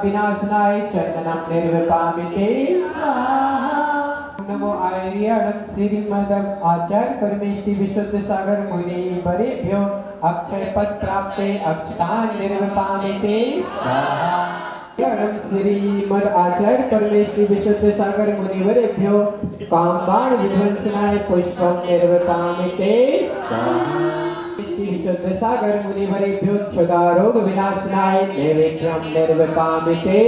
विनाशनाय चंदनं निर्विपामिते नमो आर्यणं श्रीमद् आचार्य परमेष्टि विशुद्ध सागर मुनि वरेभ्यो अक्षय पद प्राप्ते अक्षतान् निर्विपामिते श्रीमद् आचार्य परमेष्टि विशुद्ध सागर मुनि वरेभ्यो कामबाण विध्वंसनाय पुष्पं निर्विपामिते विशुद्ध सागर मुनि वरेभ्यो क्षुधारोग विनाशनाय नैवेद्यं निर्विपामिते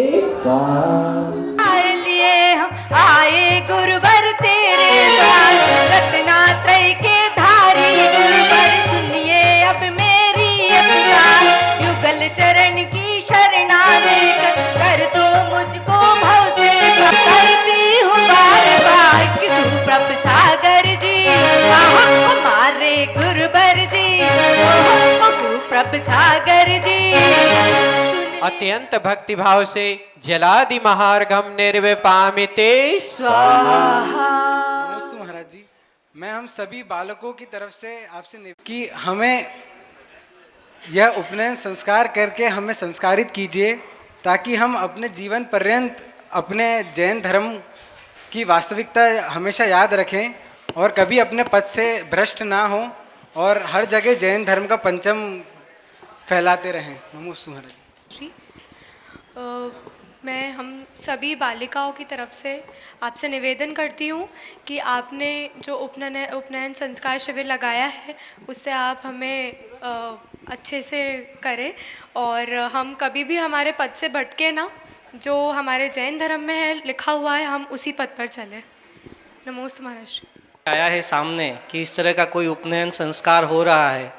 आए गुरुवर तेरे द्वार रत्नात्रय के धारी गुरुवर सुनिए अब मेरी पुकार युगल चरण की शरणागत कर दो मुझको भव से करती हूँ बार बार किसु प्रभ सागर जी हमारे गुरुवर जी सुप्रभ सागर जी। अत्यंत भक्ति भाव से जलादि महार्घम निर्विपामिते स्वाहा। नमस्ते महाराज जी, मैं हम सभी बालकों की तरफ से आपसे कि हमें यह उपनयन संस्कार करके हमें संस्कारित कीजिए ताकि हम अपने जीवन पर्यंत अपने जैन धर्म की वास्तविकता हमेशा याद रखें और कभी अपने पद से भ्रष्ट ना हो और हर जगह जैन धर्म का पंचम फैलाते रहें। नमस्ते महाराज जी। मैं हम सभी बालिकाओं की तरफ से आपसे निवेदन करती हूँ कि आपने जो उपनयन संस्कार शिविर लगाया है उससे आप हमें अच्छे से करें और हम कभी भी हमारे पद से भटके ना, जो हमारे जैन धर्म में है लिखा हुआ है हम उसी पद पर चलें। नमोस्तु महाराज। आया है सामने कि इस तरह का कोई उपनयन संस्कार हो रहा है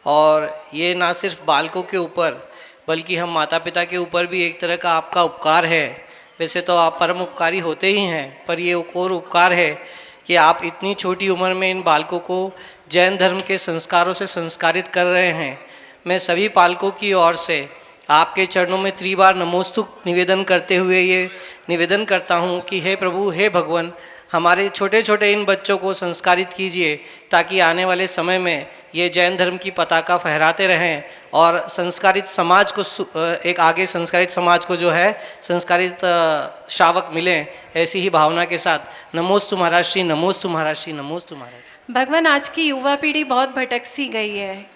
और ये ना सिर्फ बालकों के ऊपर बल्कि हम माता पिता के ऊपर भी एक तरह का आपका उपकार है। वैसे तो आप परम उपकारी होते ही हैं, पर ये एक और उपकार है कि आप इतनी छोटी उम्र में इन बालकों को जैन धर्म के संस्कारों से संस्कारित कर रहे हैं। मैं सभी पालकों की ओर से आपके चरणों में त्रिबार नमोस्तु निवेदन करते हुए ये निवेदन करता हूँ कि हे प्रभु, हे भगवान, हमारे छोटे छोटे इन बच्चों को संस्कारित कीजिए ताकि आने वाले समय में ये जैन धर्म की पताका फहराते रहें और संस्कारित समाज को एक आगे संस्कारित समाज को जो है संस्कारित श्रावक मिलें। ऐसी ही भावना के साथ नमोस्तु महाराज श्री, नमोस्तु महाराज श्री, नमोस्तु महाराज। भगवान, आज की युवा पीढ़ी बहुत भटक सी गई है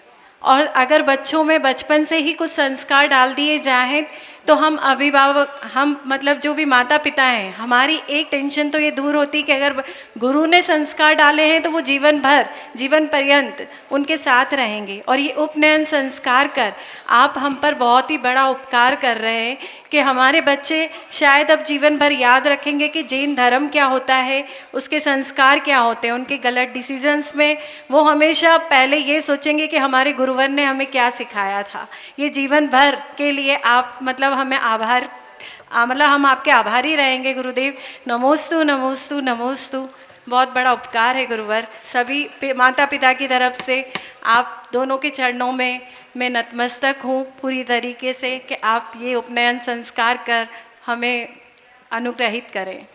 और अगर बच्चों में बचपन से ही कुछ संस्कार डाल दिए जाएं तो हम अभिभावक, हम मतलब जो भी माता पिता हैं, हमारी एक टेंशन तो ये दूर होती कि अगर गुरु ने संस्कार डाले हैं तो वो जीवन भर, जीवन पर्यंत उनके साथ रहेंगे। और ये उपनयन संस्कार कर आप हम पर बहुत ही बड़ा उपकार कर रहे हैं कि हमारे बच्चे शायद अब जीवन भर याद रखेंगे कि जैन धर्म क्या होता है, उसके संस्कार क्या होते हैं। उनके गलत डिसीजंस में वो हमेशा पहले ये सोचेंगे कि हमारे गुरुवर ने हमें क्या सिखाया था। ये जीवन भर के लिए आप मतलब हमें हम आपके आभारी रहेंगे गुरुदेव। नमोस्तु नमोस्तु नमोस्तु। बहुत बड़ा उपकार है गुरुवर। सभी माता पिता की तरफ से आप दोनों के चरणों में मैं नतमस्तक हूँ पूरी तरीके से कि आप ये उपनयन संस्कार कर हमें अनुग्रहित करें।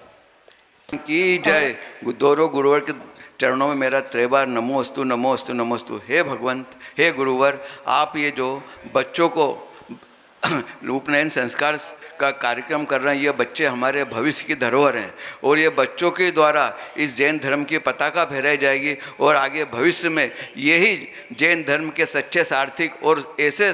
की जय। दोनों गुरुवर के चरणों में मेरा त्रिबार नमोस्तु नमोस्तु नमोस्तु। हे भगवंत, हे गुरुवर, आप ये जो बच्चों को उपनयन संस्कार का कार्यक्रम कर रहे हैं, ये बच्चे हमारे भविष्य की धरोहर हैं और ये बच्चों के द्वारा इस जैन धर्म की पताका फहराई जाएगी और आगे भविष्य में यही जैन धर्म के सच्चे सार्थक और ऐसे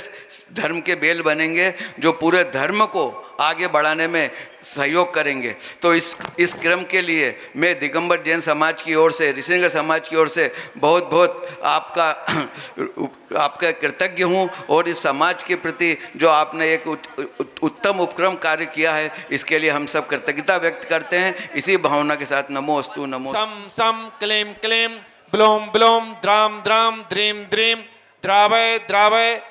धर्म के बेल बनेंगे जो पूरे धर्म को आगे बढ़ाने में सहयोग करेंगे। तो इस क्रम के लिए मैं दिगंबर जैन समाज की ओर से, ऋषिनगर समाज की ओर से बहुत बहुत आपका कृतज्ञ हूँ और इस समाज के प्रति जो आपने एक उत्तम उपक्रम कार्य किया है इसके लिए हम सब कृतज्ञता व्यक्त करते हैं। इसी भावना के साथ नमोस्तु नमो। सम सम क्लीम क्लीम ब्लोम ब्लोम द्राम द्राम द्रीम द्रीम द्रावय द्रावय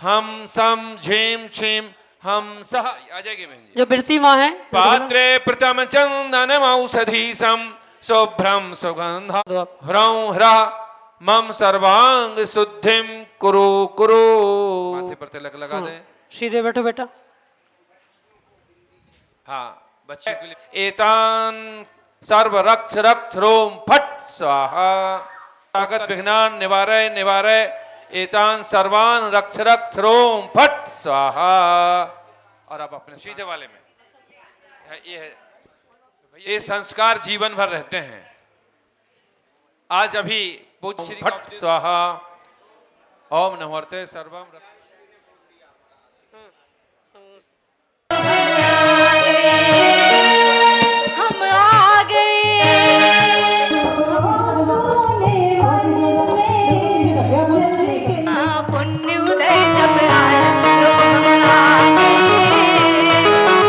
हम सम झीम छीम हम सह। आ जाएगी बहन जी। जो बिरती माँ है पात्रे प्रथम चंदन औषधि सम शुभ्रम सुगंध ह्रौं ह्रा मम सर्वांग शुद्धिम कुरु कुरु। माथे पर तिलक लगा दे। सीधे बैठो बेटा। हाँ, बच्चे के लिए एतान सर्व रक्ष रक्ष रोम फट स्वाहा। ताकत विघ्नान निवारय निवारय एतान सर्वान रक्ष रक्ष रोम फट स्वाहा। और अब अपने सीधे वाले में ये संस्कार जीवन भर रहते हैं। आज अभी पूज्य श्री भट्ट स्वाहा ओम नमोर्ते सर्वम हम आ गए पुण्य उदय जब आए तो हम आ गए,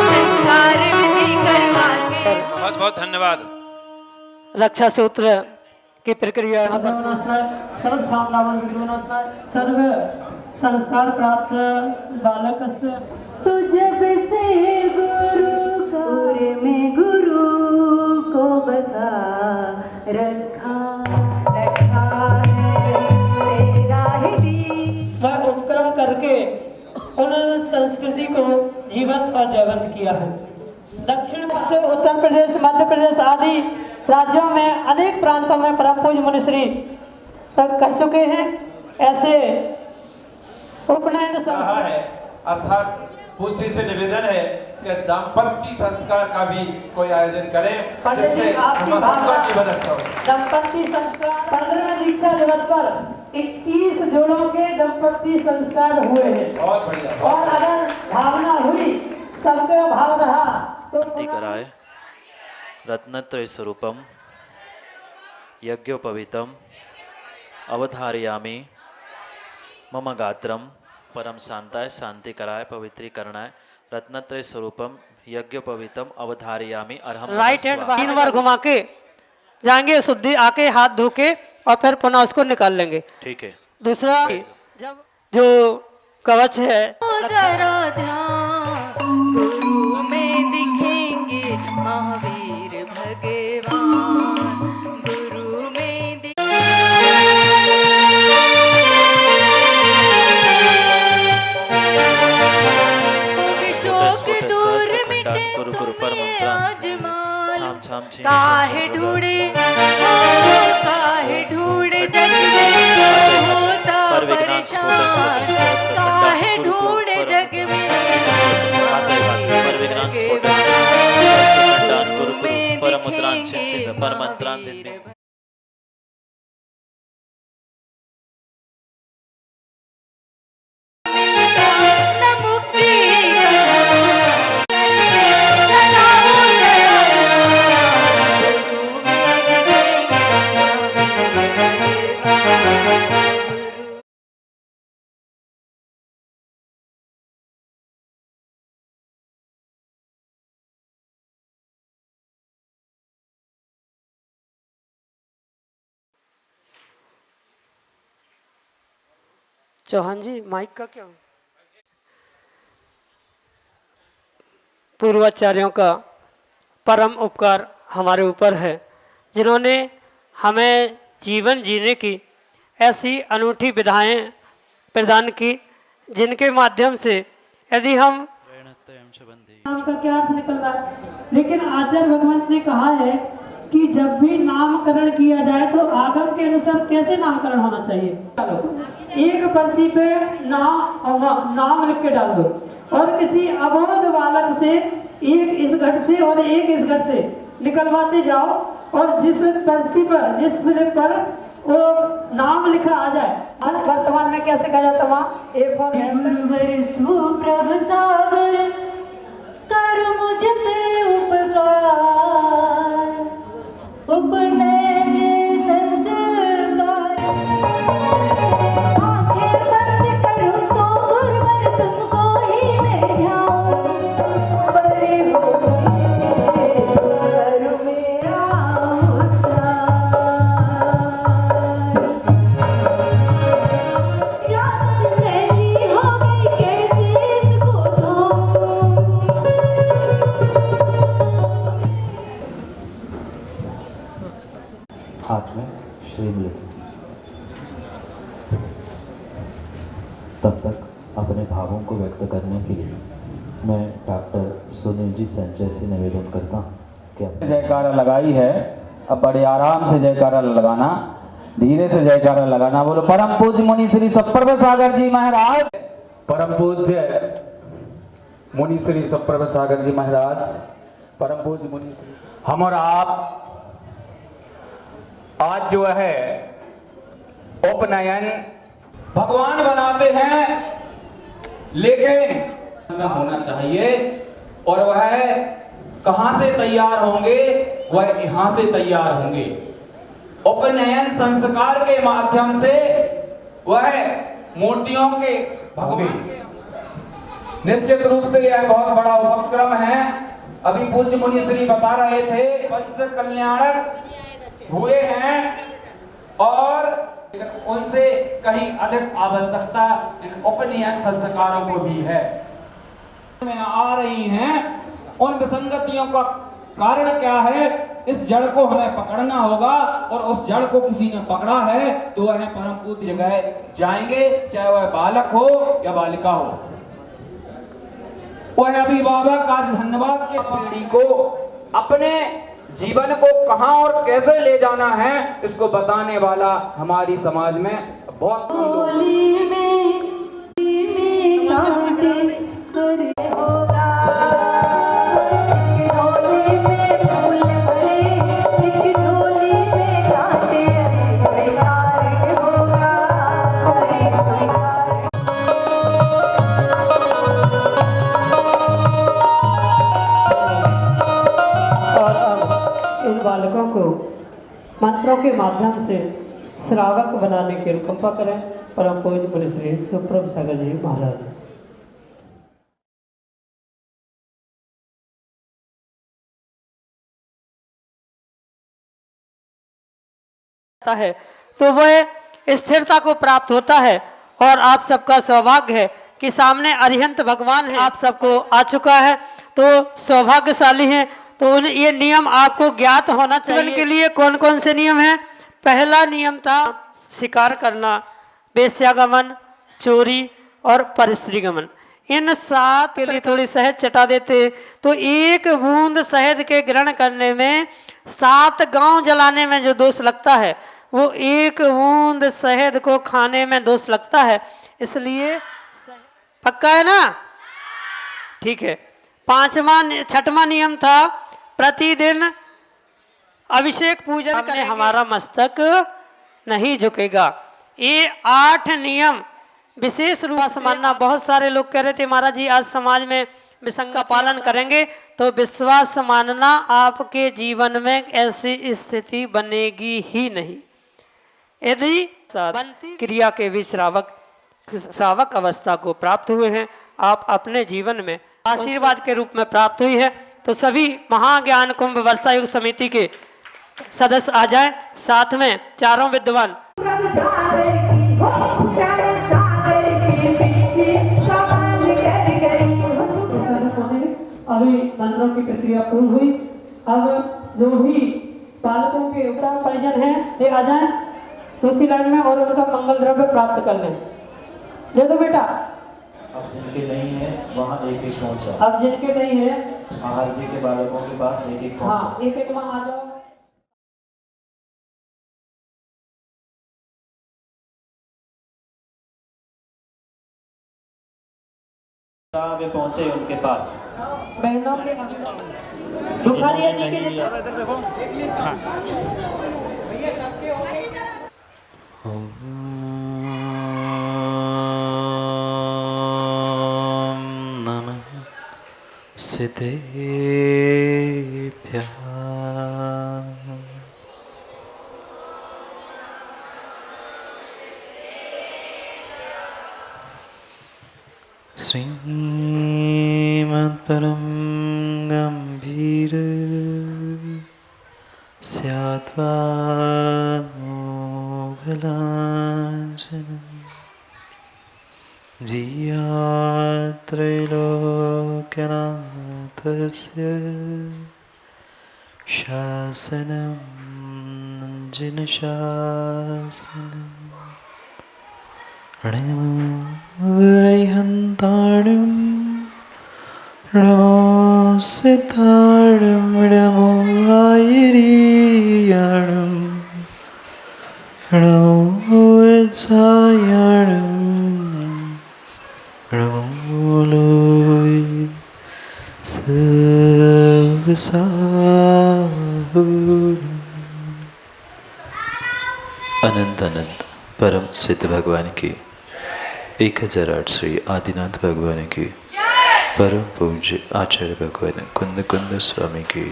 संस्कार विधि करवा के। बहुत बहुत धन्यवाद। रक्षा सूत्र की प्रक्रिया सर्व संस्कार प्राप्त बालक तो जब से गुरु में गुरु को बसा रखा है तेरा ही दीन। वह उपक्रम करके उन संस्कृति को जीवंत और जयवंत किया है। दक्षिण उत्तर प्रदेश, मध्य प्रदेश आदि राज्यों में अनेक प्रांतों में परम पूज्य मुनिश्री कर चुके हैं। ऐसे उपनयन संस्कार है, अर्थात पूज्य से निवेदन है कि दाम्पत्य संस्कार का भी कोई आयोजन करें जिससे आपकी दंपत्ति संस्कार 15 दीक्षा दिवस पर 21 जोड़ों के दंपत्ति संस्कार हुए हैं। बहुत बढ़िया। और अगर भावना हुई, सबके भाव रहा तो कराए रत्नत्रय स्वरूपम यज्ञोपवीतम अवधारयामि मम गात्रम परम शांताय शांति कराए पवित्रीकरणाय रत्नत्रय स्वरूपम यज्ञोपवीतम अवधारयामि अर्हम। राइट हैंड 3 बार घुमा के जाएंगे, शुद्धि आके हाथ धो के और फिर पुनः उसको निकाल लेंगे। ठीक है। दूसरा जब जो कवच है जरा ध्यान गुरु में दिखेंगे महावीर भगवान, गुरु में शोक दूर मिटे तुम्हें आजमान, काहे ढूंढे जग में होता परेशान, काहे ढूंढे जग में चौहान जी माइक का क्या? पूर्वाचार्यों का परम उपकार हमारे ऊपर है, जिन्होंने हमें जीवन जीने की ऐसी अनूठी विधाएं प्रदान की, जिनके माध्यम से यदि हम नाम का क्या अर्थ निकल रहा है, लेकिन आचार्य भगवंत ने कहा है कि जब भी नामकरण किया जाए तो आगम के अनुसार कैसे नामकरण होना चाहिए। एक पर्ची पे नाम लिख के डाल दो और किसी अबोध बालक से एक इस घट से और एक इस घट से निकलवाते जाओ, और जिस पर्ची पर जिस स्लिप पर वो नाम लिखा आ जाए। आज वर्तमान में कैसे कहा जाता वहाँ एक गुरुवर सुप्रभ सागर कर मुझ पे उपकार, उपनयन संस्कार आंखें बंद करूं तो गुरुवर तुमको ही मैं ध्यान, बड़े हो करो मेरा उद्धार, मैली हो गई कैसे इसको धोऊं। हाथ में श्रीम लेते तब तक अपने भावों को व्यक्त करने के लिए मैं डॉक्टर सुनील जी संजय से निवेदन करता हूँ कि जयकारा लगाई है, अब बड़े आराम से जयकारा लगाना, धीरे से जयकारा लगाना। बोलो परम पूज्य मुनि श्री सतप्रभ सागर जी महाराज। परम पूज्य मुनि श्री सुप्रभ सागर जी महाराज, परम पूज्य मुनि श्री, हम और आप आज जो है उपनयन भगवान बनाते हैं, लेकिन होना चाहिए और वह कहां से तैयार होंगे? वह यहां से तैयार होंगे। उपनयन संस्कार के माध्यम से वह मूर्तियों के भगवान के निश्चित रूप से यह बहुत बड़ा उपक्रम है। अभी पूज्य मुनि श्री बता रहे थे पंच कल्याणक हुए हैं और उनसे कहीं अधिक आवश्यकता इन उपनयन संस्कारों को भी है। में आ रही हैं, उन विसंगतियों का कारण क्या है? इस जड़ को हमें पकड़ना होगा और उस जड़ को किसी ने पकड़ा है तो वह परम पूज्य जगह जाएंगे, चाहे वह बालक हो या बालिका हो। वह अभिभावक आज धन्यवाद के पीढ़ी को अपने जीवन को कहां और कैसे ले जाना है इसको बताने वाला हमारी समाज में बहुत कम बालकों को मंत्रों के माध्यम से श्रावक बनाने की अनुकंपा करें। परम पूज्य मुनि श्री सुप्रभ सागर जी महाराज। है तो वह स्थिरता को प्राप्त होता है और आप सबका सौभाग्य है कि सामने अरिहंत भगवान है, आप सबको आ चुका है तो सौभाग्यशाली है। तो ये नियम आपको ज्ञात होना चाहिए। के लिए कौन कौन से नियम हैं? पहला नियम था शिकार करना, वेश्यागमन, चोरी और परस्त्रीगमन। इन 7 के लिए थोड़ी शहद चटा देते तो एक बूंद शहद के ग्रहण करने में 7 गांव जलाने में जो दोष लगता है वो एक बूंद शहद को खाने में दोष लगता है। इसलिए पक्का है ना? ठीक है। 6वां नियम था प्रतिदिन अभिषेक पूजन करें, हमारा मस्तक नहीं झुकेगा। ये 8 नियम विशेष रूप से मानना। बहुत सारे लोग कह रहे थे महाराज जी आज समाज में विसंग का पालन करेंगे तो विश्वास मानना आपके जीवन में ऐसी स्थिति बनेगी ही नहीं। यदि क्रिया के भी श्रावक अवस्था को प्राप्त हुए हैं, आप अपने जीवन में आशीर्वाद के रूप में प्राप्त हुई है तो सभी महाज्ञान कुंभ वर्षा युग समिति के सदस्य आ जाएं, साथ में चारों विद्वान। अभी मंत्रों की प्रक्रिया पूर्ण हुई। अब जो भी बालकों के उपराम परिजन हैं ये आ जाएं तुलसी लाइन में और उनका मंगल द्रव्य प्राप्त कर लें। दे दो बेटा। अब जिनके नहीं है वहाँ एक एक पहुँचा। अब जिनके नहीं है महाराज जी के बालकों के पास एक एक पहुँचा। हाँ, एक एक वहाँ आ जाओ। वे पहुँचे उनके पास। बहनों के बुखारिया जी के सिद्धेभ्यः श्रीमत्परं गंभीर स्यात्वान्मोघलाञ्छनम् जियात्रैलोक्यनाथस्य शासनं जिनशासनम् नमो हरिहन्ताणं नमो सिद्धाणं नमो आयरीयाणं नमो वत्सायाणं नमो लोय अनंत अनंत परम सिद्ध भगवान की 1008 श्री आदिनाथ भगवान की परम पूज्य आचार्य भगवान कुंद कुंद स्वामी की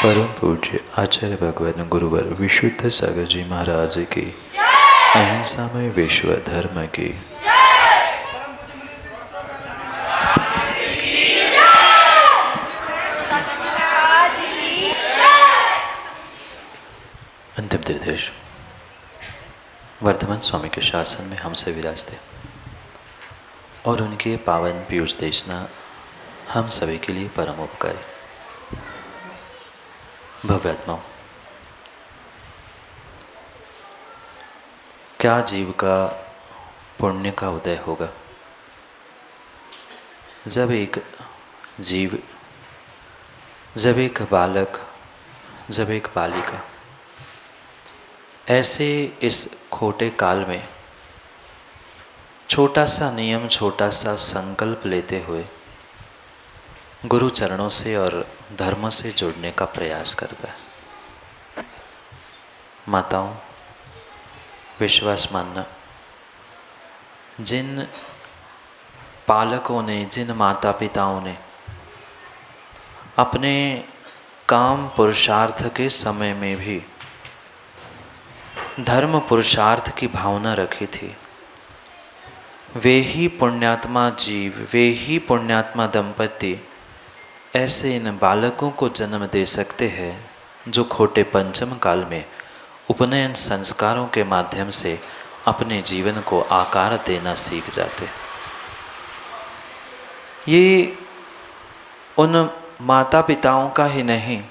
परम पूज्य आचार्य भगवान गुरुवर विशुद्ध सागर जी महाराज की अहिंसामय विश्व धर्म की अंतिम निर्देश वर्धमान स्वामी के शासन में हमसे विराजते और उनके पावन पीयूष देशना हम सभी के लिए परम उपकारी। भव्यात्माओं, क्या जीव का पुण्य का उदय होगा जब एक जीव, जब एक बालक, जब एक बालिका ऐसे इस खोटे काल में छोटा सा नियम, छोटा सा संकल्प लेते हुए गुरु चरणों से और धर्म से जुड़ने का प्रयास करता है। माताओं, विश्वास मानना, जिन पालकों ने, जिन माता पिताओं ने अपने काम पुरुषार्थ के समय में भी धर्म पुरुषार्थ की भावना रखी थी, वे ही पुण्यात्मा जीव, वे ही पुण्यात्मा दंपति ऐसे इन बालकों को जन्म दे सकते हैं जो खोटे पंचम काल में उपनयन संस्कारों के माध्यम से अपने जीवन को आकार देना सीख जाते। ये उन माता पिताओं का ही नहीं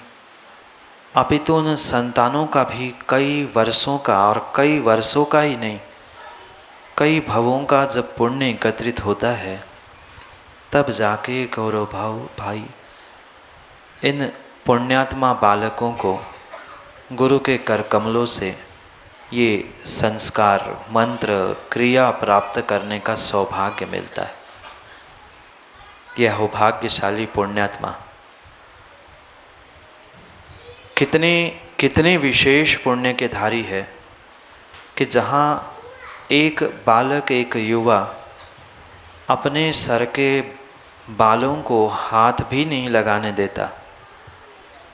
अपितु उन संतानों का भी कई वर्षों का, और कई वर्षों का ही नहीं, कई भवों का जब पुण्य एकत्रित होता है तब जाके गौरव भाई इन पुण्यात्मा बालकों को गुरु के कर कमलों से ये संस्कार, मंत्र, क्रिया प्राप्त करने का सौभाग्य मिलता है। यह सौभाग्यशाली पुण्यात्मा कितने विशेष पुण्य के धारी है कि जहाँ एक बालक, एक युवा अपने सर के बालों को हाथ भी नहीं लगाने देता,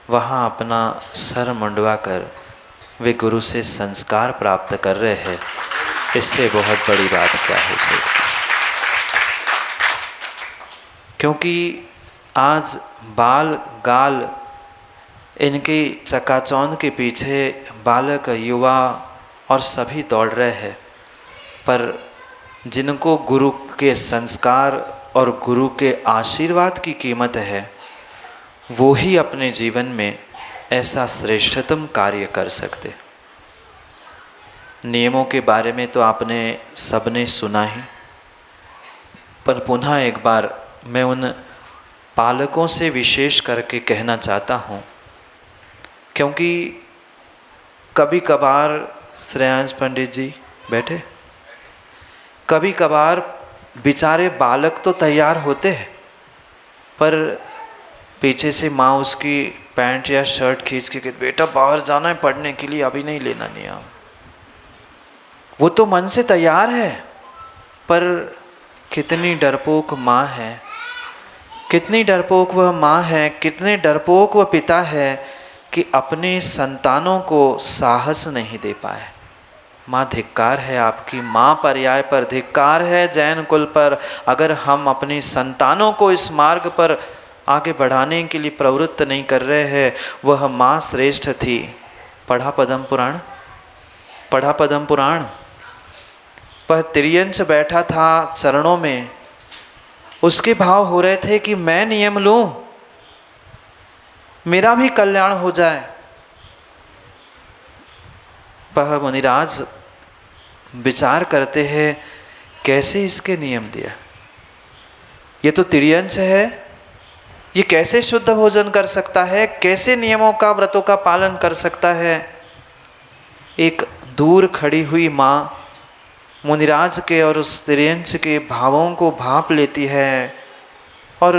वहाँ अपना सर मुंडवा कर वे गुरु से संस्कार प्राप्त कर रहे हैं। इससे बहुत बड़ी बात क्या हो सकती, क्योंकि आज बाल गाल इनके चकाचौंध के पीछे बालक, युवा और सभी दौड़ रहे हैं, पर जिनको गुरु के संस्कार और गुरु के आशीर्वाद की कीमत है वो ही अपने जीवन में ऐसा श्रेष्ठतम कार्य कर सकते। नियमों के बारे में तो आपने सबने सुना ही, पर पुनः एक बार मैं उन पालकों से विशेष करके कहना चाहता हूँ, क्योंकि कभी कभार श्रेयांश पंडित जी बैठे, कभी कभार बेचारे बालक तो तैयार होते हैं पर पीछे से माँ उसकी पैंट या शर्ट खींच के कहती बेटा बाहर जाना है पढ़ने के लिए, अभी नहीं लेना नियम। वो तो मन से तैयार है, पर कितनी डरपोक माँ है, कितनी डरपोक वह माँ है, कितने डरपोक वह पिता है कि अपने संतानों को साहस नहीं दे पाए। माँ धिक्कार है आपकी, माँ पर्याय पर धिक्कार है जैन कुल पर, अगर हम अपनी संतानों को इस मार्ग पर आगे बढ़ाने के लिए प्रवृत्त नहीं कर रहे हैं। वह माँ श्रेष्ठ थी। पढ़ा पद्म पुराण, पढ़ा पद्म पुराण। वह तिर्यंच बैठा था चरणों में, उसके भाव हो रहे थे कि मैं नियम लूं, मेरा भी कल्याण हो जाए। वह मुनिराज विचार करते हैं कैसे इसके नियम दिया, ये तो तिर्यंच है, ये कैसे शुद्ध भोजन कर सकता है, कैसे नियमों का, व्रतों का पालन कर सकता है। एक दूर खड़ी हुई माँ मुनिराज के और उस तिर्यंच के भावों को भांप लेती है और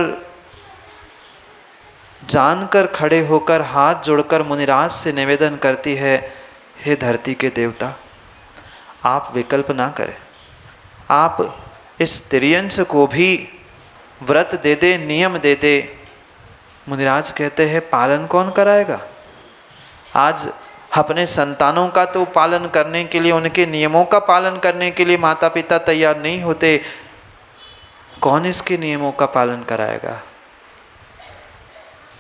जानकर खड़े होकर हाथ जोड़कर मुनिराज से निवेदन करती है, हे धरती के देवता, आप विकल्प ना करें, आप इस तिर्यंश को भी व्रत दे दे, नियम दे दे। मुनिराज कहते हैं, पालन कौन कराएगा? आज अपने संतानों का तो पालन करने के लिए, उनके नियमों का पालन करने के लिए माता पिता तैयार नहीं होते, कौन इसके नियमों का पालन कराएगा?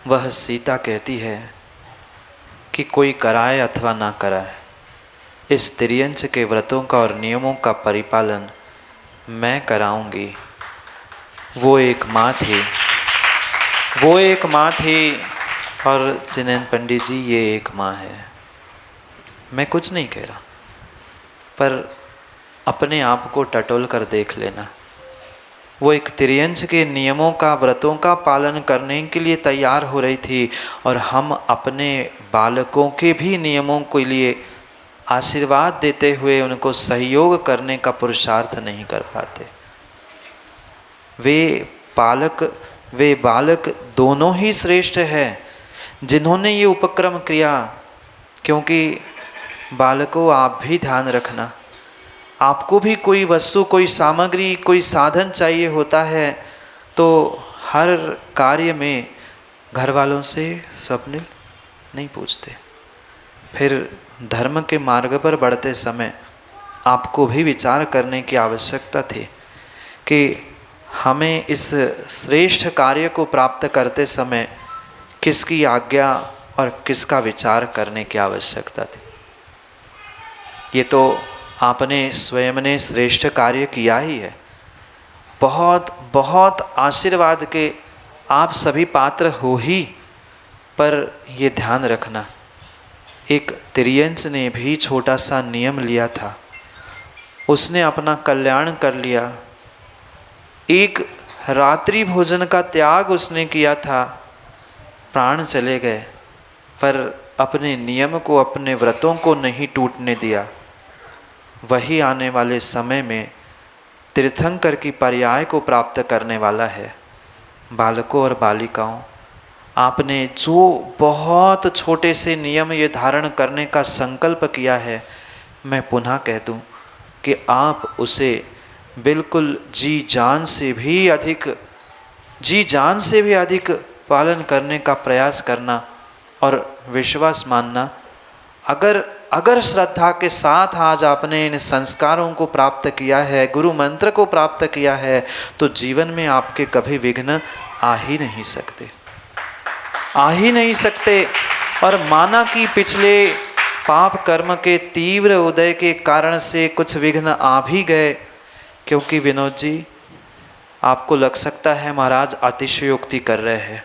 वह सीता कहती है कि कोई कराए अथवा ना कराए, इस तिर्यंश के व्रतों का और नियमों का परिपालन मैं कराऊंगी। वो एक माँ थी, वो एक माँ थी, और जिनेंद्र पंडित जी ये एक माँ है। मैं कुछ नहीं कह रहा, पर अपने आप को टटोल कर देख लेना। वो एक तिर्यंश के नियमों का, व्रतों का पालन करने के लिए तैयार हो रही थी, और हम अपने बालकों के भी नियमों के लिए आशीर्वाद देते हुए उनको सहयोग करने का पुरुषार्थ नहीं कर पाते। वे बालक दोनों ही श्रेष्ठ हैं जिन्होंने ये उपक्रम किया। क्योंकि बालकों, आप भी ध्यान रखना, आपको भी कोई वस्तु, कोई सामग्री, कोई साधन चाहिए होता है तो हर कार्य में घर वालों से स्वप्निल नहीं पूछते। फिर धर्म के मार्ग पर बढ़ते समय आपको भी विचार करने की आवश्यकता थी कि हमें इस श्रेष्ठ कार्य को प्राप्त करते समय किसकी आज्ञा और किसका विचार करने की आवश्यकता थी। ये तो आपने स्वयं ने श्रेष्ठ कार्य किया ही है। बहुत बहुत आशीर्वाद के आप सभी पात्र हो ही, पर ये ध्यान रखना, एक तिर्यंश ने भी छोटा सा नियम लिया था, उसने अपना कल्याण कर लिया। एक रात्रि भोजन का त्याग उसने किया था, प्राण चले गए, पर अपने नियम को, अपने व्रतों को नहीं टूटने दिया। वही आने वाले समय में तीर्थंकर की पर्याय को प्राप्त करने वाला है। बालकों और बालिकाओं, आपने जो बहुत छोटे से नियम ये धारण करने का संकल्प किया है, मैं पुनः कह दूं कि आप उसे बिल्कुल जी जान से भी अधिक पालन करने का प्रयास करना और विश्वास मानना। अगर श्रद्धा के साथ आज आपने इन संस्कारों को प्राप्त किया है, गुरु मंत्र को प्राप्त किया है, तो जीवन में आपके कभी विघ्न आ ही नहीं सकते। और माना कि पिछले पाप कर्म के तीव्र उदय के कारण से कुछ विघ्न आ भी गए, क्योंकि विनोद जी, आपको लग सकता है महाराज अतिशयोक्ति कर रहे हैं,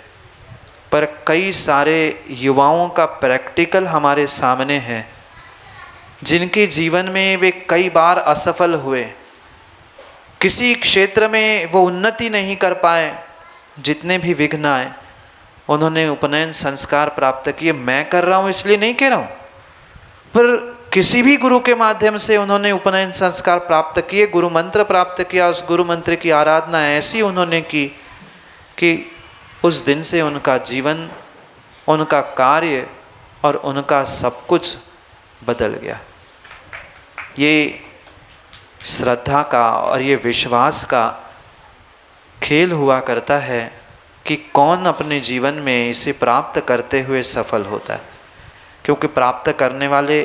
पर कई सारे युवाओं का प्रैक्टिकल हमारे सामने है जिनके जीवन में वे कई बार असफल हुए, किसी क्षेत्र में वो उन्नति नहीं कर पाए। जितने भी विघ्न आए, उन्होंने उपनयन संस्कार प्राप्त किए। मैं कर रहा हूँ इसलिए नहीं कह रहा हूँ, पर किसी भी गुरु के माध्यम से उन्होंने उपनयन संस्कार प्राप्त किए, गुरु मंत्र प्राप्त किया, उस गुरु मंत्र की आराधना ऐसी उन्होंने की कि उस दिन से उनका जीवन, उनका कार्य और उनका सब कुछ बदल गया। ये श्रद्धा का और ये विश्वास का खेल हुआ करता है कि कौन अपने जीवन में इसे प्राप्त करते हुए सफल होता है। क्योंकि प्राप्त करने वाले,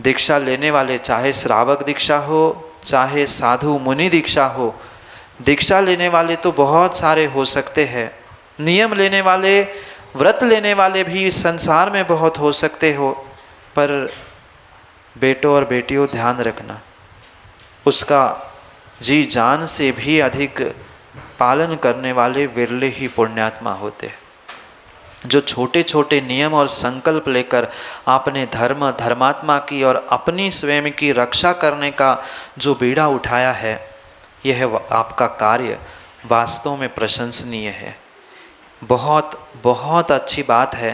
दीक्षा लेने वाले, चाहे श्रावक दीक्षा हो, चाहे साधु मुनि दीक्षा हो, दीक्षा लेने वाले तो बहुत सारे हो सकते हैं, नियम लेने वाले, व्रत लेने वाले भी इस संसार में बहुत हो सकते हो, पर बेटों और बेटियों ध्यान रखना, उसका जी जान से भी अधिक पालन करने वाले विरले ही पुण्यात्मा होते हैं। जो छोटे छोटे नियम और संकल्प लेकर आपने धर्मात्मा की और अपनी स्वयं की रक्षा करने का जो बीड़ा उठाया है, यह आपका कार्य वास्तव में प्रशंसनीय है। बहुत बहुत अच्छी बात है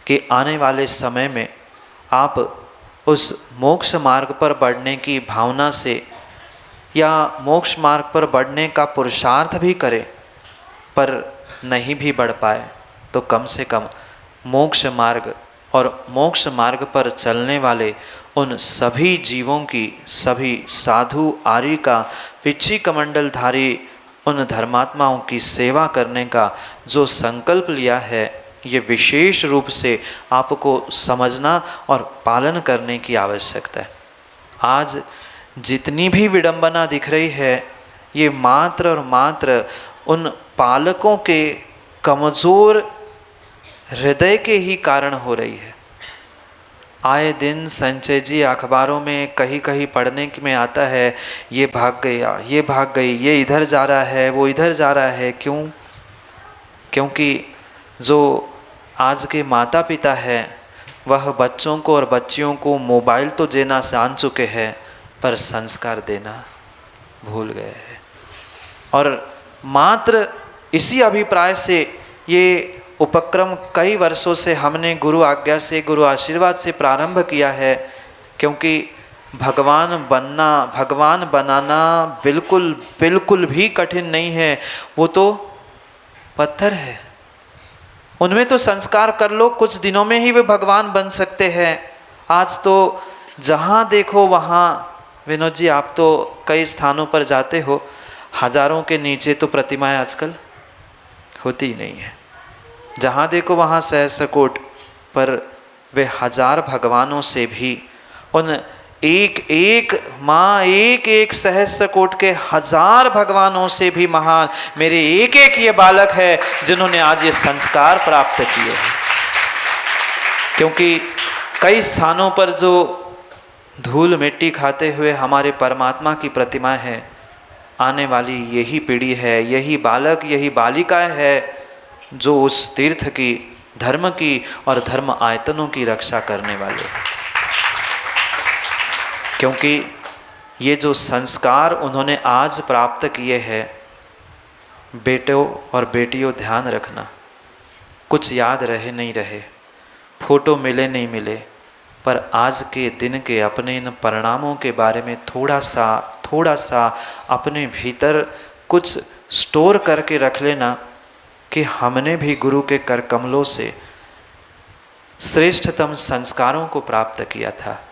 कि आने वाले समय में आप उस मोक्ष मार्ग पर बढ़ने की भावना से या मोक्ष मार्ग पर बढ़ने का पुरुषार्थ भी करें, पर नहीं भी बढ़ पाए तो कम से कम मोक्ष मार्ग और मोक्ष मार्ग पर चलने वाले उन सभी जीवों की, सभी साधु आर्य का, पिछी कमंडलधारी उन धर्मात्माओं की सेवा करने का जो संकल्प लिया है, ये विशेष रूप से आपको समझना और पालन करने की आवश्यकता है। आज जितनी भी विडंबना दिख रही है, ये मात्र और मात्र उन पालकों के कमज़ोर हृदय के ही कारण हो रही है। आए दिन संजय जी अखबारों में कहीं कहीं पढ़ने में आता है, ये भाग गया, ये भाग गई, ये इधर जा रहा है, वो इधर जा रहा है। क्यों? क्योंकि जो आज के माता पिता हैं वह बच्चों को और बच्चियों को मोबाइल तो देना जान चुके हैं, पर संस्कार देना भूल गए हैं। और मात्र इसी अभिप्राय से ये उपक्रम कई वर्षों से हमने गुरु आज्ञा से, गुरु आशीर्वाद से प्रारंभ किया है, क्योंकि भगवान बनना, भगवान बनाना बिल्कुल बिल्कुल भी कठिन नहीं है। वो तो पत्थर है, उनमें तो संस्कार कर लो, कुछ दिनों में ही वे भगवान बन सकते हैं। आज तो जहाँ देखो वहाँ, विनोद जी आप तो कई स्थानों पर जाते हो, हजारों के नीचे तो प्रतिमाएं आजकल होती ही नहीं है। जहाँ देखो वहाँ सहस्रकोट, पर वे हजार भगवानों से भी, उन एक एक माँ, एक एक सहस्रकोट के हजार भगवानों से भी महान मेरे एक एक ये बालक है जिन्होंने आज ये संस्कार प्राप्त किए हैं। क्योंकि कई स्थानों पर जो धूल मिट्टी खाते हुए हमारे परमात्मा की प्रतिमाएं हैं, आने वाली यही पीढ़ी है, यही बालक, यही बालिकाएं है जो उस तीर्थ की, धर्म की और धर्म आयतनों की रक्षा करने वाले हैं। क्योंकि ये जो संस्कार उन्होंने आज प्राप्त किए हैं, बेटों और बेटियों ध्यान रखना, कुछ याद रहे नहीं रहे, फोटो मिले नहीं मिले, पर आज के दिन के अपने इन परिणामों के बारे में थोड़ा सा अपने भीतर कुछ स्टोर करके रख लेना कि हमने भी गुरु के कर कमलों से श्रेष्ठतम संस्कारों को प्राप्त किया था।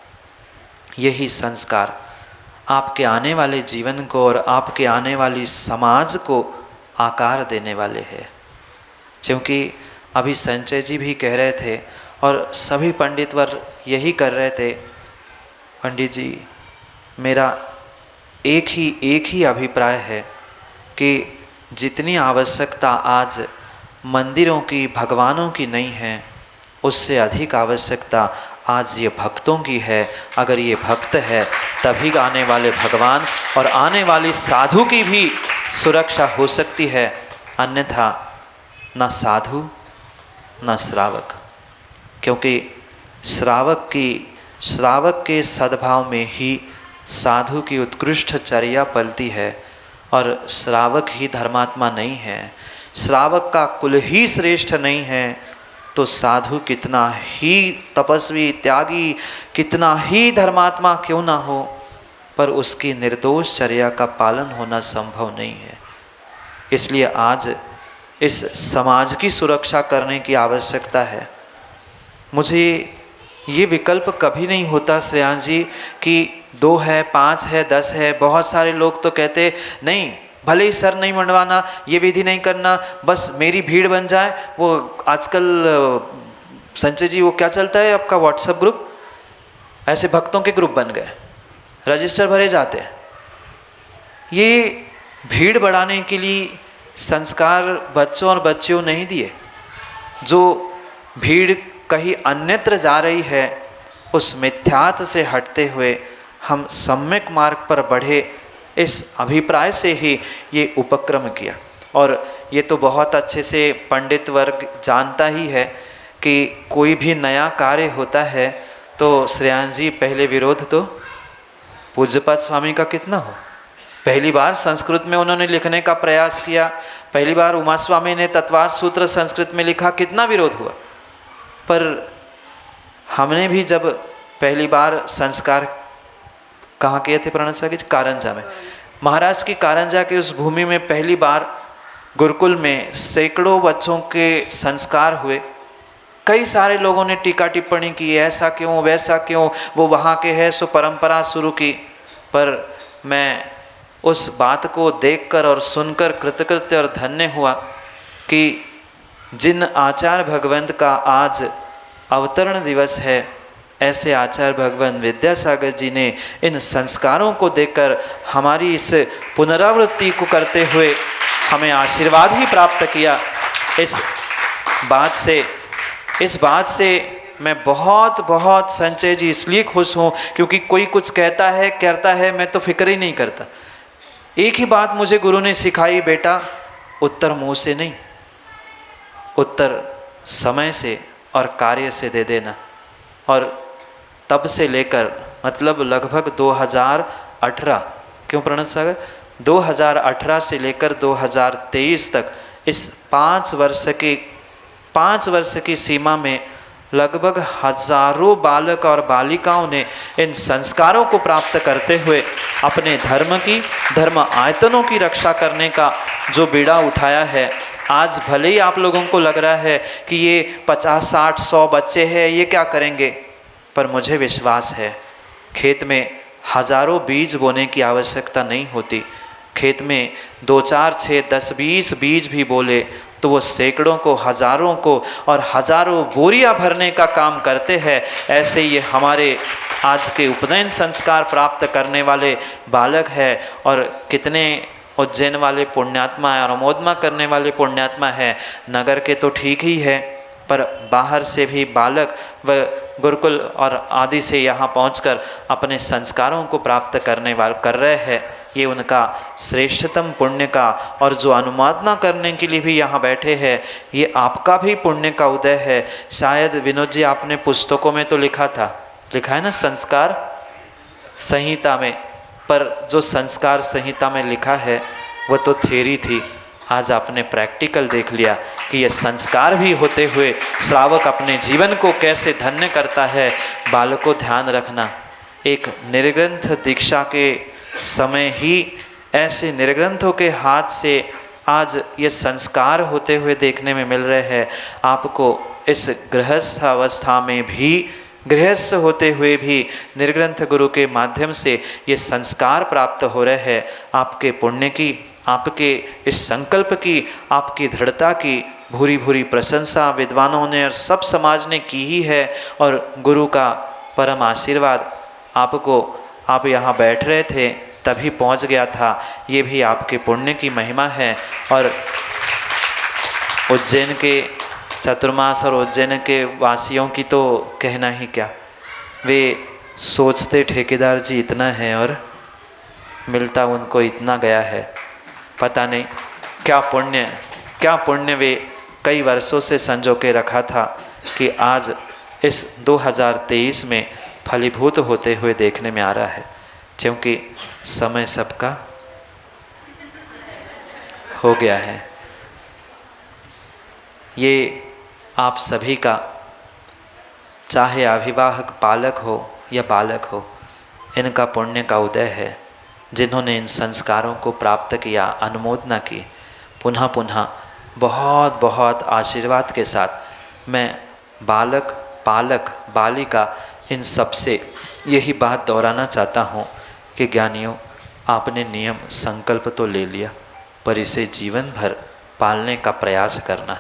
यही संस्कार आपके आने वाले जीवन को और आपके आने वाली समाज को आकार देने वाले हैं। क्योंकि अभी संजय जी भी कह रहे थे और सभी पंडितवर यही कर रहे थे, पंडित जी मेरा एक ही अभिप्राय है कि जितनी आवश्यकता आज मंदिरों की, भगवानों की नहीं है, उससे अधिक आवश्यकता आज ये भक्तों की है। अगर ये भक्त है तभी आने वाले भगवान और आने वाली साधु की भी सुरक्षा हो सकती है, अन्यथा न साधु न श्रावक। क्योंकि श्रावक के सद्भाव में ही साधु की उत्कृष्ट चर्या पलती है, और श्रावक ही धर्मात्मा नहीं है, श्रावक का कुल ही श्रेष्ठ नहीं है, तो साधु कितना ही तपस्वी, त्यागी, कितना ही धर्मात्मा क्यों ना हो, पर उसकी निर्दोष चर्या का पालन होना संभव नहीं है। इसलिए आज इस समाज की सुरक्षा करने की आवश्यकता है। मुझे ये विकल्प कभी नहीं होता श्रेयांश जी कि 2 है, 5 है, 10 है। बहुत सारे लोग तो कहते नहीं, भले ही सर नहीं मंडवाना, ये विधि नहीं करना, बस मेरी भीड़ बन जाए। वो आजकल संजय जी वो क्या चलता है आपका व्हाट्सएप ग्रुप, ऐसे भक्तों के ग्रुप बन गए, रजिस्टर भरे जाते हैं। ये भीड़ बढ़ाने के लिए संस्कार बच्चों और बच्चियों नहीं दिए। जो भीड़ कहीं अन्यत्र जा रही है, उस मिथ्यात से हटते हुए हम सम्यक मार्ग पर बढ़े, इस अभिप्राय से ही ये उपक्रम किया। और ये तो बहुत अच्छे से पंडित वर्ग जानता ही है कि कोई भी नया कार्य होता है तो श्रेयांश जी पहले विरोध तो पूज्यपाद स्वामी का कितना हो। पहली बार संस्कृत में उन्होंने लिखने का प्रयास किया, पहली बार उमा स्वामी ने तत्वार सूत्र संस्कृत में लिखा, कितना विरोध हुआ। पर हमने भी जब पहली बार संस्कार कहाँ किए थे प्रणत साहब, कारंजा में, महाराज की कारंजा की उस भूमि में पहली बार गुरुकुल में सैकड़ों बच्चों के संस्कार हुए। कई सारे लोगों ने टीका टिप्पणी की, ऐसा क्यों वैसा क्यों, वो वहाँ के है सो परंपरा शुरू की। पर मैं उस बात को देखकर और सुनकर कृतकृत्य और धन्य हुआ कि जिन आचार्य भगवंत का आज अवतरण दिवस है, ऐसे आचार्य भगवान विद्यासागर जी ने इन संस्कारों को देखकर हमारी इस पुनरावृत्ति को करते हुए हमें आशीर्वाद ही प्राप्त किया। इस बात से मैं बहुत बहुत संचय जी इसलिए खुश हूँ क्योंकि कोई कुछ कहता है करता है, मैं तो फिक्र ही नहीं करता। एक ही बात मुझे गुरु ने सिखाई, बेटा उत्तर मुँह से नहीं, उत्तर समय से और कार्य से दे देना। और तब से लेकर मतलब लगभग 2018, क्यों प्रणत सागर, 2018 से लेकर 2023 तक इस 5 वर्ष की सीमा में लगभग हजारों बालक और बालिकाओं ने इन संस्कारों को प्राप्त करते हुए अपने धर्म आयतनों की रक्षा करने का जो बीड़ा उठाया है। आज भले ही आप लोगों को लग रहा है कि ये 50, 60, 100 बच्चे हैं, ये क्या करेंगे, पर मुझे विश्वास है खेत में हजारों बीज बोने की आवश्यकता नहीं होती। खेत में 2, 4, 6, 10, 20 बीज भी बोले तो वो सैकड़ों को, हजारों को और हजारों बोरियां भरने का काम करते हैं। ऐसे ये हमारे आज के उपनयन संस्कार प्राप्त करने वाले बालक हैं और कितने उज्जैन वाले पुण्यात्मा है और अमोदमा करने वाले पुण्यात्मा है। नगर के तो ठीक ही है, पर बाहर से भी बालक व गुरुकुल और आदि से यहाँ पहुंचकर अपने संस्कारों को प्राप्त कर रहे हैं। ये उनका श्रेष्ठतम पुण्य का, और जो अनुमोदना करने के लिए भी यहाँ बैठे हैं, ये आपका भी पुण्य का उदय है। शायद विनोद जी आपने पुस्तकों में तो लिखा है ना संस्कार संहिता में, पर जो संस्कार संहिता में लिखा है वो तो थ्योरी थी। आज आपने प्रैक्टिकल देख लिया कि ये संस्कार भी होते हुए श्रावक अपने जीवन को कैसे धन्य करता है। बालकों ध्यान रखना, एक निर्ग्रंथ दीक्षा के समय ही ऐसे निर्ग्रंथों के हाथ से आज ये संस्कार होते हुए देखने में मिल रहे हैं। आपको इस गृहस्थ अवस्था में भी, गृहस्थ होते हुए भी निर्ग्रंथ गुरु के माध्यम से ये संस्कार प्राप्त हो रहे हैं। आपके पुण्य की, आपके इस संकल्प की, आपकी दृढ़ता की भूरी भूरी प्रशंसा विद्वानों ने और सब समाज ने की ही है। और गुरु का परम आशीर्वाद आपको, आप यहाँ बैठ रहे थे तभी पहुँच गया था, ये भी आपके पुण्य की महिमा है। और उज्जैन के चतुर्मास और उज्जैन के वासियों की तो कहना ही क्या, वे सोचते ठेकेदार जी इतना है और मिलता उनको इतना गया है। पता नहीं क्या पुण्य वे कई वर्षों से संजो के रखा था कि आज इस 2023 में फलीभूत होते हुए देखने में आ रहा है। क्योंकि समय सबका हो गया है। ये आप सभी का, चाहे अभिवाहक पालक हो या बालक हो, इनका पुण्य का उदय है, जिन्होंने इन संस्कारों को प्राप्त किया, अनुमोदना की। पुनः पुनः बहुत बहुत आशीर्वाद के साथ मैं बालक, पालक, बालिका, इन सब से यही बात दोहराना चाहता हूँ कि ज्ञानियों, आपने नियम संकल्प तो ले लिया, पर इसे जीवन भर पालने का प्रयास करना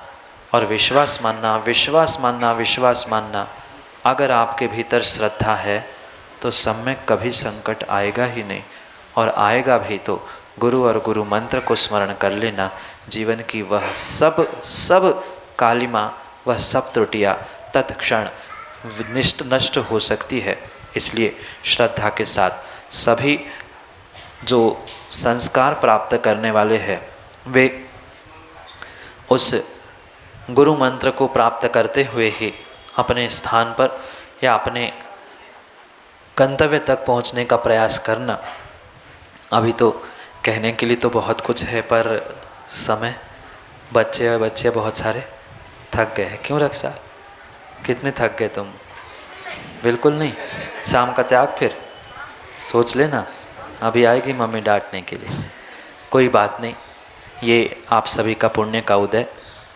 और विश्वास मानना, विश्वास मानना, विश्वास मानना। अगर आपके भीतर श्रद्धा है तो सब में कभी संकट आएगा ही नहीं, और आएगा भी तो गुरु और गुरु मंत्र को स्मरण कर लेना। जीवन की वह सब कालिमा, वह सब त्रुटियाँ तत्क्षण नष्ट हो सकती है। इसलिए श्रद्धा के साथ सभी जो संस्कार प्राप्त करने वाले हैं, वे उस गुरु मंत्र को प्राप्त करते हुए ही अपने स्थान पर या अपने गंतव्य तक पहुंचने का प्रयास करना। अभी तो कहने के लिए तो बहुत कुछ है, पर समय, बच्चे बहुत सारे थक गए हैं। क्यों रक्षा, कितने थक गए तुम? बिल्कुल नहीं। शाम का त्याग फिर सोच लेना, अभी आएगी मम्मी डांटने के लिए। कोई बात नहीं, ये आप सभी का पुण्य का उदय।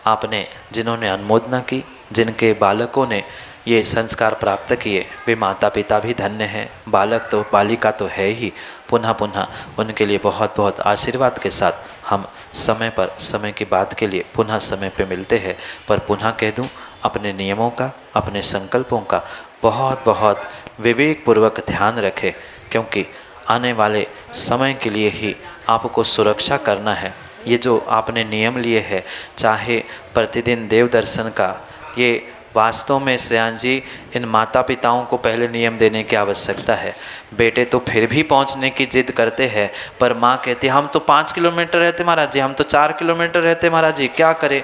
आपने जिन्होंने अनुमोदना की, जिनके बालकों ने ये संस्कार प्राप्त किए, वे माता पिता भी धन्य हैं। बालक तो बालिका तो है ही, पुनः पुनः उनके लिए बहुत बहुत आशीर्वाद के साथ हम समय पर समय की बात के लिए पुनः समय पे मिलते हैं। पर पुनः कह दूं, अपने नियमों का, अपने संकल्पों का बहुत बहुत विवेकपूर्वक ध्यान रखें, क्योंकि आने वाले समय के लिए ही आपको सुरक्षा करना है। ये जो आपने नियम लिए हैं, चाहे प्रतिदिन देव दर्शन का, ये वास्तव में श्रेयान जी इन माता पिताओं को पहले नियम देने की आवश्यकता है। बेटे तो फिर भी पहुंचने की जिद करते हैं, पर माँ कहती है हम तो 5 किलोमीटर रहते महाराज जी, हम तो 4 किलोमीटर रहते महाराज जी, क्या करें।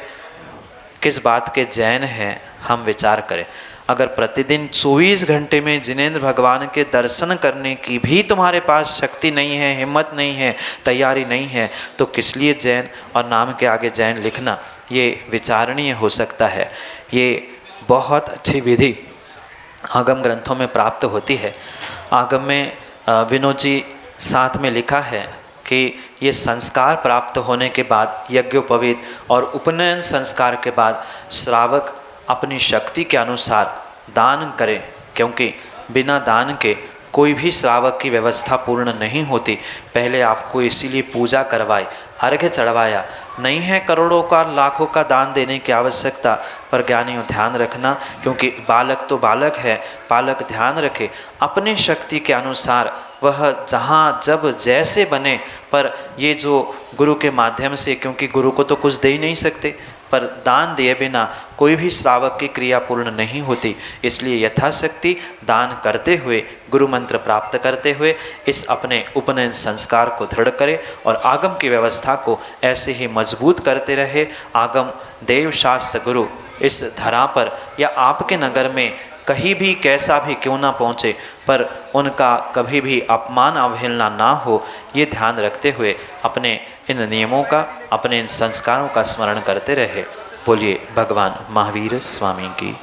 किस बात के जैन हैं, हम विचार करें। अगर प्रतिदिन 24 घंटे में जिनेंद्र भगवान के दर्शन करने की भी तुम्हारे पास शक्ति नहीं है, हिम्मत नहीं है, तैयारी नहीं है, तो किस लिए जैन और नाम के आगे जैन लिखना, ये विचारणीय हो सकता है। ये बहुत अच्छी विधि आगम ग्रंथों में प्राप्त होती है। आगम में विनोद जी साथ में लिखा है कि ये संस्कार प्राप्त होने के बाद, यज्ञोपवीत और उपनयन संस्कार के बाद श्रावक अपनी शक्ति के अनुसार दान करें, क्योंकि बिना दान के कोई भी श्रावक की व्यवस्था पूर्ण नहीं होती। पहले आपको इसीलिए पूजा करवाई, अर्घ्य चढ़वाया। नहीं है करोड़ों का, लाखों का दान देने की आवश्यकता, पर ज्ञानियों ध्यान रखना, क्योंकि बालक तो बालक है, बालक ध्यान रखे अपने शक्ति के अनुसार वह जहाँ जब जैसे बने। पर ये जो गुरु के माध्यम से, क्योंकि गुरु को तो कुछ दे ही नहीं सकते, पर दान दिए बिना कोई भी श्रावक की क्रिया पूर्ण नहीं होती। इसलिए यथाशक्ति दान करते हुए, गुरु मंत्र प्राप्त करते हुए इस अपने उपनयन संस्कार को दृढ़ करें और आगम की व्यवस्था को ऐसे ही मजबूत करते रहे। आगम, देव, शास्त्र, गुरु इस धरा पर या आपके नगर में कहीं भी कैसा भी क्यों ना पहुँचे, पर उनका कभी भी अपमान अवहेलना ना हो, ये ध्यान रखते हुए अपने इन नियमों का, अपने इन संस्कारों का स्मरण करते रहे। बोलिए भगवान महावीर स्वामी की